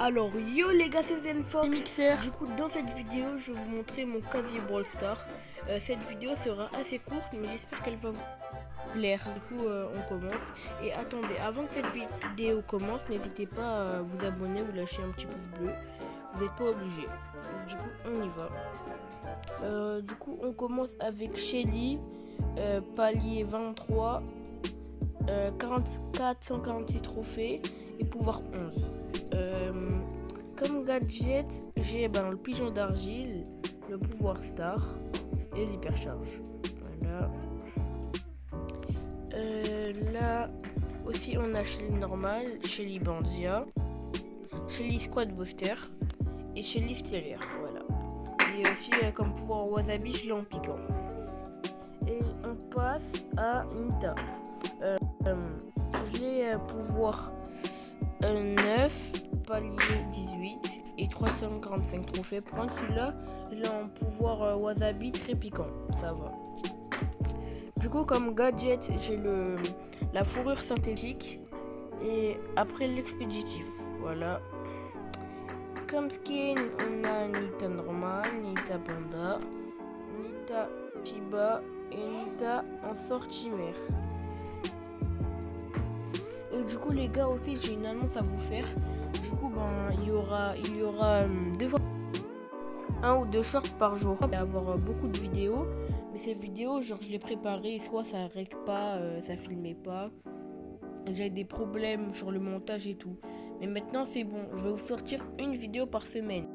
Alors yo les gars, c'est Zenfox Mixer. Du coup dans cette vidéo je vais vous montrer mon casier Brawl Stars. Cette vidéo sera assez courte mais j'espère qu'elle va vous plaire. Du coup on commence. Et attendez, avant que cette vidéo commence, n'hésitez pas à vous abonner ou lâcher un petit pouce bleu. Vous n'êtes pas obligé. Du coup on y va. Du coup on commence avec Shelly, palier 23, 44, 146 trophées et pouvoir 11. Comme gadget, j'ai le pigeon d'argile, le pouvoir star et l'hypercharge. Voilà. Là aussi, on a Shelly normal, Shelly Bandia, Shelly Squad Booster et Shelly Stellaire. Voilà. Et aussi, comme pouvoir Wasabi, je l'ai en piquant. Et on passe à Nita. Je l'ai pouvoir 9, palier 18 et 345 trophées. Prendre celui-là, il a un pouvoir Wasabi très piquant, ça va. Du coup, comme gadget, j'ai la fourrure synthétique et après l'expéditif, voilà. Comme skin, on a Nita normal, Nita Panda, Nita Shiba et Nita en sortie mère. Et du coup les gars aussi j'ai une annonce à vous faire. Du coup il y aura deux fois un ou deux shorts par jour. Il va y avoir beaucoup de vidéos. Mais ces vidéos genre je les préparées, soit ça rec pas, ça filmait pas. J'avais des problèmes sur le montage et tout. Mais maintenant c'est bon, je vais vous sortir une vidéo par semaine.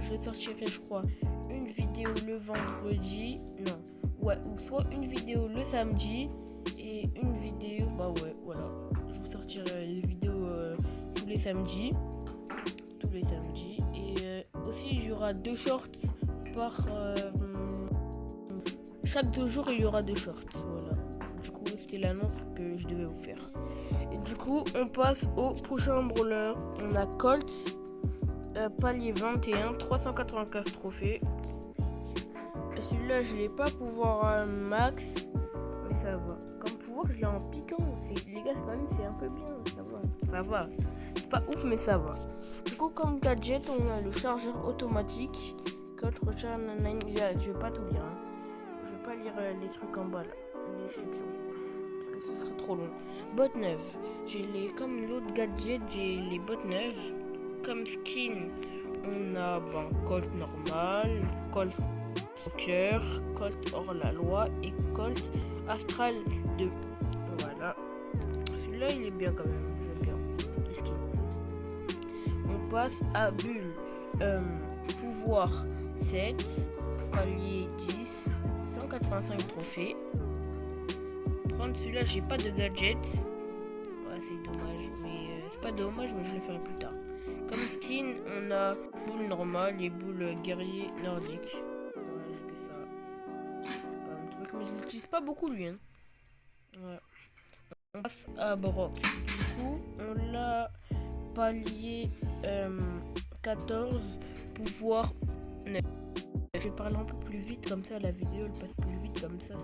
Je sortirai je crois une vidéo le vendredi. Non. Ouais, ou soit une vidéo le samedi. Et une vidéo, voilà, je vous sortirai les vidéos tous les samedis. Et aussi il y aura deux shorts par chaque 2 jours il y aura deux shorts, voilà. Du coup c'était l'annonce que je devais vous faire. Et du coup on passe au prochain brawler. On a Colt, palier 21, 395 trophées. Celui-là je l'ai pas pouvoir max, mais ça va. Comme pouvoir, je l'ai en piquant. Les gars, quand même, c'est un peu bien. Ça va. C'est pas ouf, mais ça va. Du coup, comme gadget, on a le chargeur automatique. Je vais pas tout lire. Je vais pas lire les trucs en bas, là. La description. Parce que ce sera trop long. Botte neuve. Comme l'autre gadget, j'ai les bottes neuves. Comme skin, on a Colt normal, Colt Soccer, Colt hors la loi et Colt Astral 2. Voilà. Celui-là il est bien quand même. J'aime bien. Qu'est-ce qu'il est ? On passe à Bulle. Pouvoir 7, palier 10, 185 trophées. Prendre celui-là, j'ai pas de gadget. Ouais, c'est dommage. Mais c'est pas dommage, mais je le ferai plus tard. Comme skin, on a boule normale et boule guerrier nordique. Mais je l'utilise pas beaucoup lui. Ouais. On passe à Brock. Du coup, on l'a palier 14, pouvoir 9. Je vais parler un peu plus vite, comme ça la vidéo elle passe plus vite, comme ça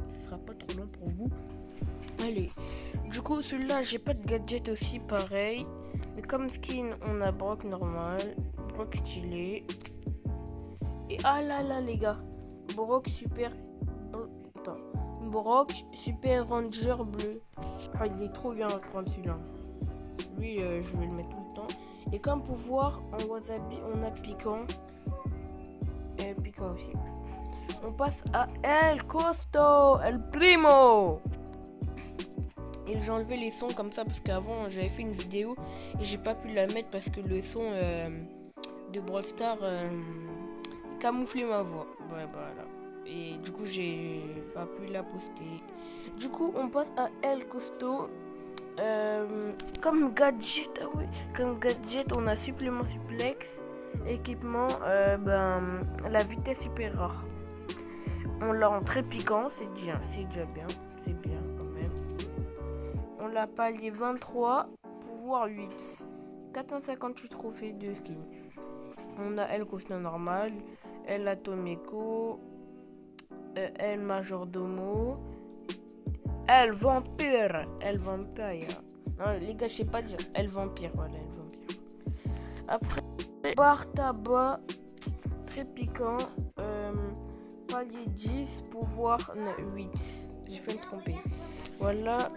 ce sera pas trop long pour vous. Allez. Du coup, celui-là, j'ai pas de gadget aussi, pareil. Mais comme skin, on a Brock normal, Brock stylé. Et ah là les gars, Brock super. Brock Super Ranger bleu. Ah, il est trop bien à prendre celui-là. Lui, je vais le mettre tout le temps. Et comme pouvoir, en Wasabi, on a piquant. Et piquant aussi. On passe à El Costo, El Primo. Et j'ai enlevé les sons comme ça parce qu'avant j'avais fait une vidéo et j'ai pas pu la mettre parce que le son de Brawl Stars camouflait ma voix. Ouais, voilà. Et du coup j'ai pas pu la poster. Du coup on passe à El Costo. Comme gadget, on a supplément suplex, équipement, la vitesse super rare. On l'a en très piquant, c'est déjà bien, c'est bien quand même. On l'a palier 23, pouvoir 8, 458 trophées de skin. On a El Costo normal, El Atomico, El Majordomo, El Vampire. Non, les gars, je sais pas dire. El Vampire, voilà, El Vampire. Après, barre tabac, très piquant. Palier 10, pouvoir 8. J'ai fait me tromper. Voilà.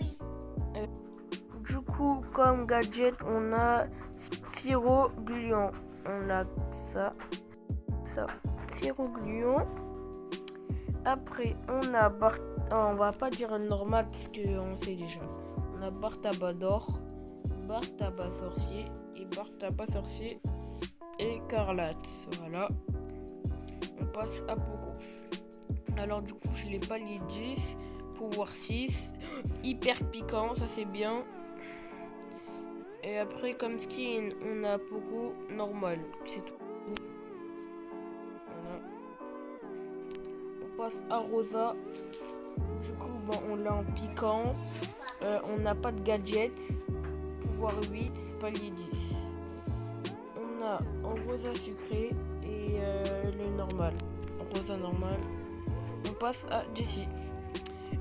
Du coup, comme gadget, on a sirop gluant. On a ça. Sirop gluant. Après, on a barre. On va pas dire normal parce qu'on sait déjà. On a barre tabac d'or, barre tabac sorcier et barre tabac sorcier écarlate. Voilà. On passe à Poco. Alors du coup, je l'ai palier 10, pouvoir 6, hyper piquant, ça c'est bien. Et après, comme skin, on a Poco normal, c'est tout. Voilà. On passe à Rosa. Du coup, bon, on l'a en piquant. On n'a pas de gadget. Pouvoir 8, palier 10. On a en rosa sucré et le normal. Rosa normal. On passe à Jessie.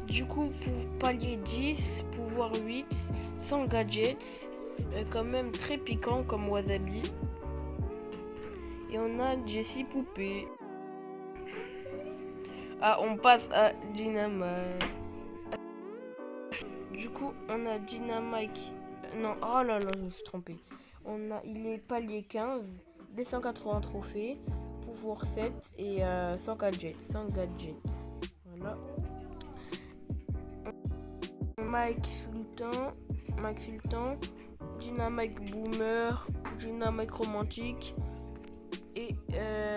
Du coup, pour palier 10, pouvoir 8, sans gadget. Quand même très piquant comme wasabi. Et on a Jessie poupée. Ah, on passe à Dynamite. Du coup, on a Dynamite. Non, oh là là, je me suis trompé. Il est palier 15, 280 trophées, pouvoir 7 et sans gadget. Voilà. Mike Sultan, Dynamite Boomer, Dynamite Romantique et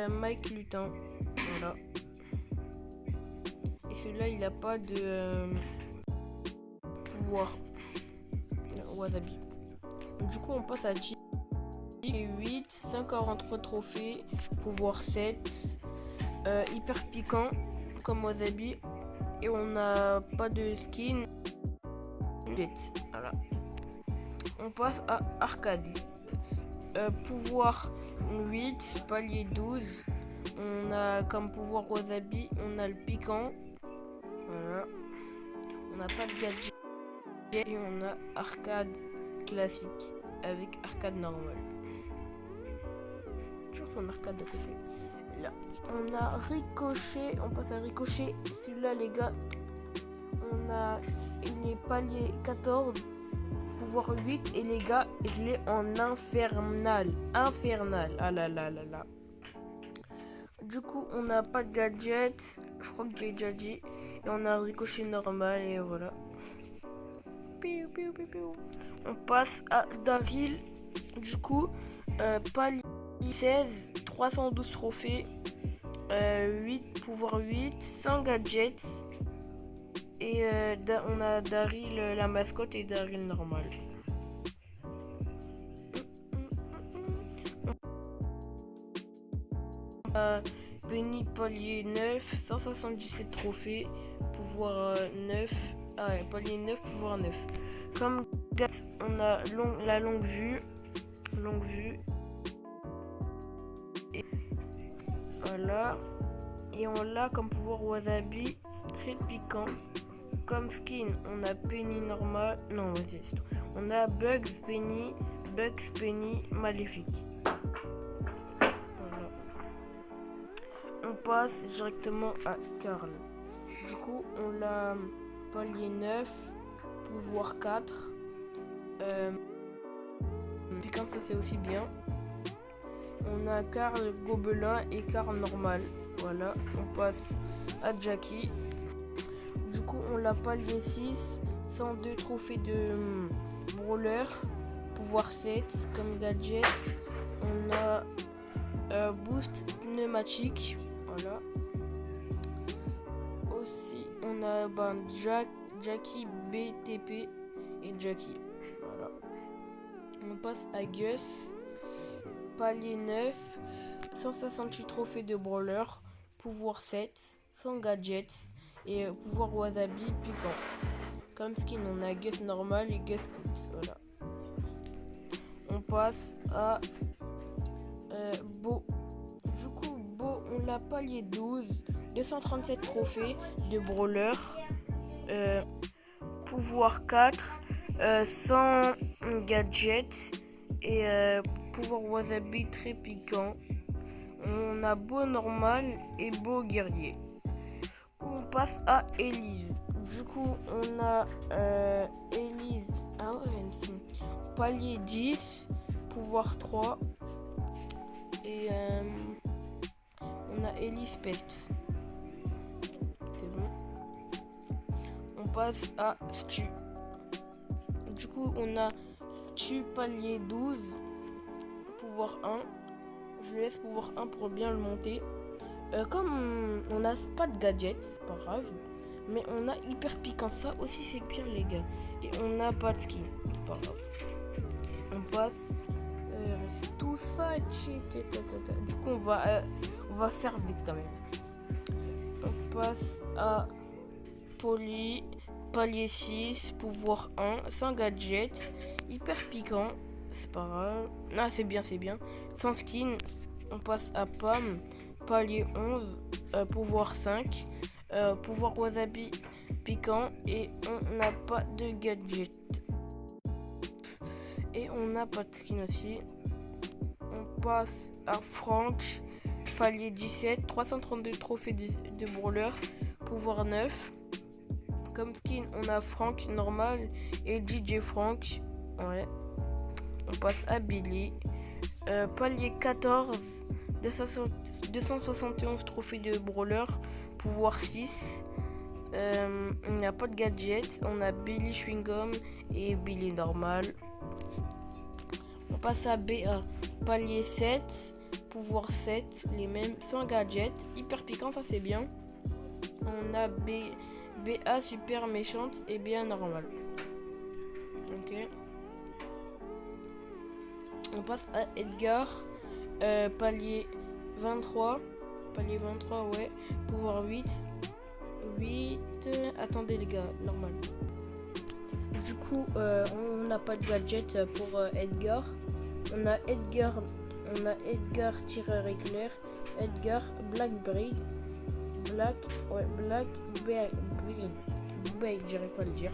Mike Lutin. Voilà. Et celui-là, il n'a pas de pouvoir. Wasabi. Du coup, on passe à G 8, 143 trophées, pouvoir 7, hyper piquant comme wasabi. Et on n'a pas de skin. Voilà. On passe à Arcade. Pouvoir 8, palier 12. On a comme pouvoir wasabi, on a le piquant. Voilà. On n'a pas de gadget. Et on a arcade classique avec arcade normal. Toujours son arcade de côté. Là, on a ricochet. On passe à ricochet. Celui-là, les gars, il est palier 14, pouvoir 8. Et les gars, je l'ai en infernal. Ah là là là là. Du coup, on n'a pas de gadget. Je crois que j'ai déjà dit. Et on a un ricochet normal. Et voilà. On passe à Daryl. Du coup, palier 16, 312 trophées, 8, pouvoir 8, 100 gadgets. Et on a Daryl la mascotte et Daryl normal. Penny palier 9, 177 trophées, pouvoir 9. Ah ouais, palier 9, pouvoir 9. Comme gadget, on a la longue vue. Et voilà. Et on l'a comme pouvoir wasabi, très piquant. Comme skin, on a Penny normal. Non, vas-y, c'est tout. On a Bugs Penny maléfique. Voilà. On passe directement à Carl. Du coup, on l'a palier 9, pouvoir 4. Piquant, ça c'est aussi bien. On a Carl Gobelin et Carl normal. Voilà, on passe à Jackie. Du coup, on l'a palier 6, 102 trophées de brawler, pouvoir 7 comme gadget. On a boost pneumatique. Voilà. Aussi, on a Jackie BTP et Jackie. Voilà. On passe à Gus. Palier 9, 168 trophées de brawler, pouvoir 7, sans gadgets et pouvoir wasabi piquant. Comme skin, on a Gus normal et Gus Coot. Voilà. On passe à Beau. Du coup, Beau, on l'a palier 12, 237 trophées de brawler, pouvoir 4, sans gadgets et pouvoir wasabi très piquant. On a beau normal et beau guerrier. On passe à Elise. Du coup, on a Elise. Ah ouais, palier 10, pouvoir 3. Et on a Elise Pest. C'est bon. On passe à Stu. Du coup, on a Stu palier 12, pouvoir 1. Je laisse pouvoir 1 pour bien le monter. Comme on n'a pas de gadget, c'est pas grave. Mais on a hyper piquant, ça aussi c'est bien les gars. Et on n'a pas de skin, c'est pas grave. On passe. Tout ça est cheat. Du coup on va faire vite quand même. On passe à Poly, palier 6, pouvoir 1, sans gadget, hyper piquant, c'est pas grave. Ah c'est bien. Sans skin, on passe à Pam, palier 11, pouvoir 5, pouvoir wasabi piquant et on n'a pas de gadget. Et on n'a pas de skin aussi. On passe à Franck, palier 17, 332 trophées de brawler, pouvoir 9. Comme skin, on a Franck normal et DJ Franck. Ouais. On passe à Billy. Palier 14, 271 trophées de brawler, pouvoir 6. On n'a pas de gadget. On a Billy Chewing-Gum et Billy normal. On passe à BA. Palier 7, pouvoir 7, les mêmes, sans gadget. Hyper piquant, ça c'est bien. On a BA super méchante et bien normale. Ok. On passe à Edgar. Palier 23. Palier 23, ouais. Pouvoir 8. 8. Attendez les gars, normal. Du coup, on n'a pas de gadget pour Edgar. On a Edgar tireur éclair, Edgar Blackberry, Blackberry, j'arrive pas à le dire.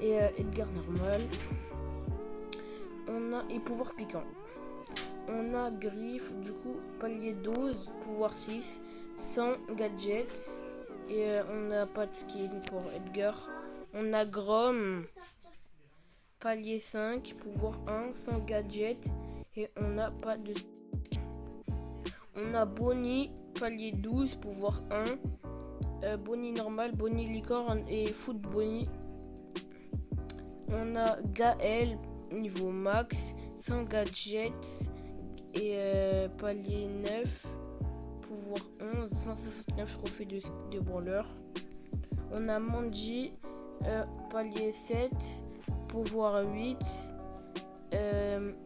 Et Edgar normal. On a et pouvoir piquant. On a Griffe, du coup, palier 12, pouvoir 6, sans gadget. Et on n'a pas de skin pour Edgar. On a Grom, palier 5, pouvoir 1, sans gadget. Et on n'a pas de skin. On a Bonnie, palier 12, pouvoir 1. Bonnie normal, Bonnie licorne et Foot Bonnie. On a Gaël, niveau max, sans gadget. Et palier 9, pouvoir 11, 169 trophées de brawler. On a Manji, palier 7, pouvoir 8,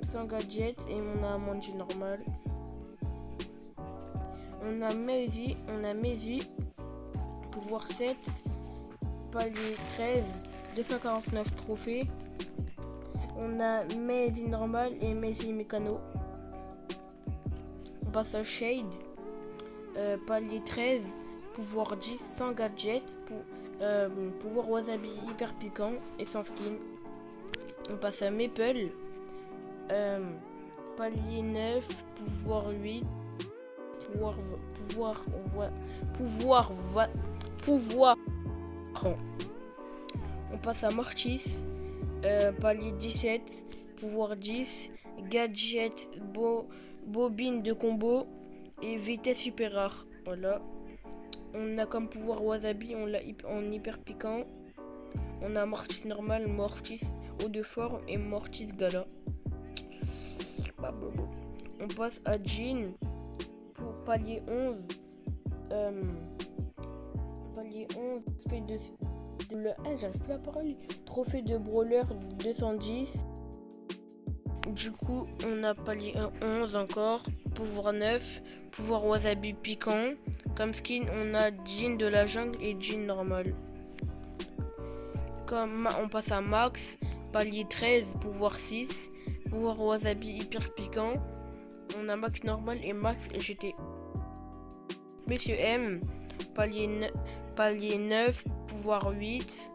sans gadget. Et on a Manji normal. On a Maisie, pouvoir 7, palier 13, 249 trophées. On a Maisie normal et Maisie mécano. On passe à Shade, palier 13, pouvoir 10, sans gadget, pouvoir wasabi hyper piquant et sans skin. On passe à Maple, palier 9, pouvoir 8, pouvoir. On passe à Mortis, palier 17, pouvoir 10, gadget, bobine de combo et vitesse super rare. Voilà. On a comme pouvoir wasabi, on l'a en hyper piquant. On a Mortis normal, Mortis eau de forme et Mortis gala. On passe à Jean pour palier 11. Palier 11, fait j'arrive plus à parler. Trophée de brawler 210. Du coup, on a palier 11 encore. Pouvoir 9. Pouvoir wasabi piquant. Comme skin, on a Jean de la jungle et Jean normal. Comme on passe à Max. Palier 13. Pouvoir 6. Pouvoir wasabi hyper piquant. On a Max normal et Max GT. Monsieur M. Palier 9. Pouvoir 8.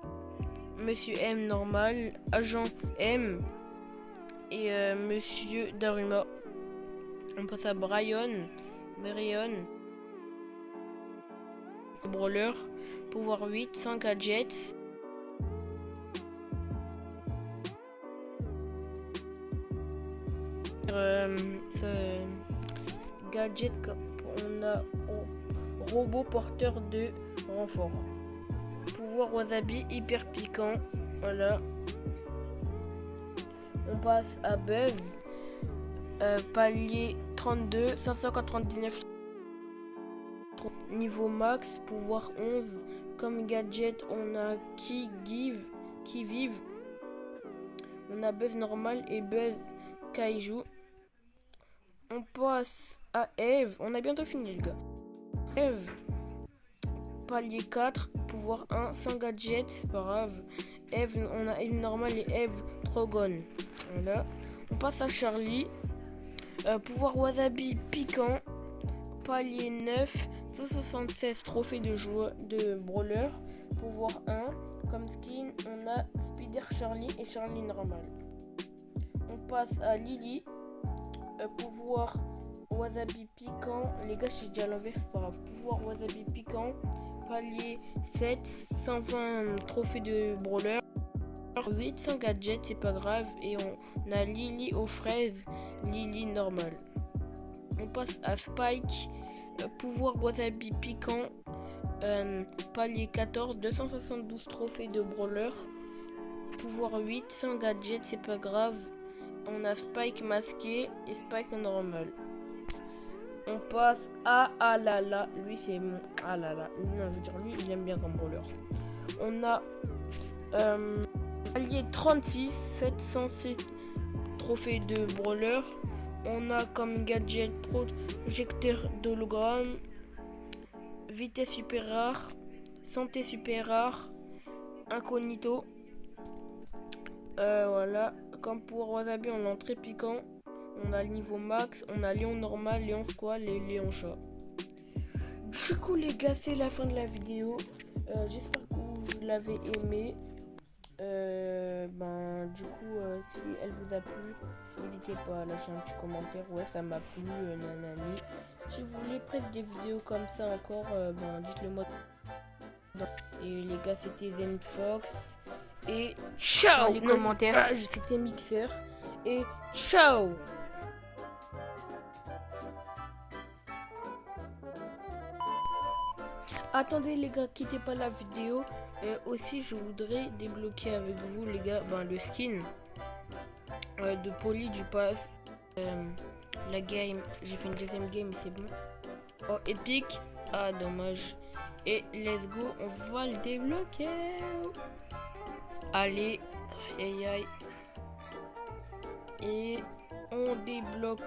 Monsieur M normal. Agent M. Et Monsieur Daruma. On passe à Brian. Brawler. Pouvoir 8, sans gadgets. Gadget, on a robot porteur de renfort. Pouvoir wasabi hyper piquant. Voilà. On passe à Buzz. Palier 32, 599. Niveau max, pouvoir 11. Comme gadget, on a qui vive. On a Buzz normal et Buzz Kaiju. On passe à Eve. On a bientôt fini, les gars. Eve. Palier 4. Pouvoir 1. Sans gadget. C'est pas grave. Eve, on a Eve normale et Eve Trogon. Voilà. On passe à Charlie. Pouvoir wasabi piquant. Palier 9. 176 trophées de brawler. Pouvoir 1. Comme skin, on a Spider Charlie et Charlie normal. On passe à Lily. Pouvoir wasabi piquant. Les gars, j'ai dit à l'envers, c'est pas grave. Pouvoir wasabi piquant. Palier 7. 120 trophées de brawler. 800 gadgets, c'est pas grave. Et on a Lily aux fraises. Lily normal. On passe à Spike. Pouvoir wasabi piquant. Palier 14. 272 trophées de brawler. Pouvoir 8. 100 gadgets, c'est pas grave. On a Spike masqué et Spike normal. On passe à Alala. Lui, c'est mon Alala. Non, je veux dire, lui, il aime bien comme brawler. On a Allié 36, 707 trophées de brawler. On a comme gadget projecteur d'hologramme, vitesse super rare, santé super rare, incognito. Voilà. Comme pour wasabi, on a l'entrée piquant. On a le niveau max. On a Léon normal, Léon squal et Léon chat. Du coup, les gars, c'est la fin de la vidéo. J'espère que vous l'avez aimé. Du coup, si elle vous a plu, n'hésitez pas à lâcher un petit commentaire. Ouais, ça m'a plu, nanani. Si vous voulez presque des vidéos comme ça encore, dites-le moi. Et les gars, c'était Zenfox. Et ciao! Dans les commentaires, c'était Mixer. Et ciao! Attendez les gars, quittez pas la vidéo. Aussi, je voudrais débloquer avec vous les gars le skin de Polly du pass. La game, j'ai fait une deuxième game, c'est bon. Oh, épique. Ah, dommage. Et let's go, on va le débloquer. Allez, aïe aïe. Et on débloque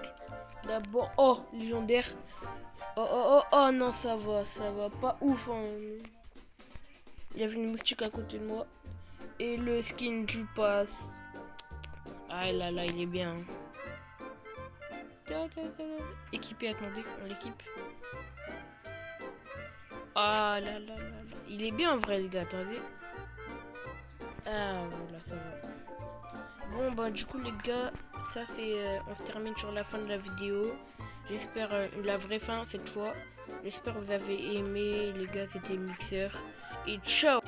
d'abord. Oh, légendaire. Oh, non, ça va pas ouf. Hein. Il y avait une moustique à côté de moi. Et le skin du pass. Ah là là, il est bien. Équipé, attendez, on l'équipe. Ah là là. Il est bien en vrai, les gars, attendez. Ah voilà, ça va. Bon du coup les gars, ça c'est on se termine sur la fin de la vidéo. J'espère la vraie fin cette fois. J'espère que vous avez aimé les gars, c'était Mixer. Et ciao.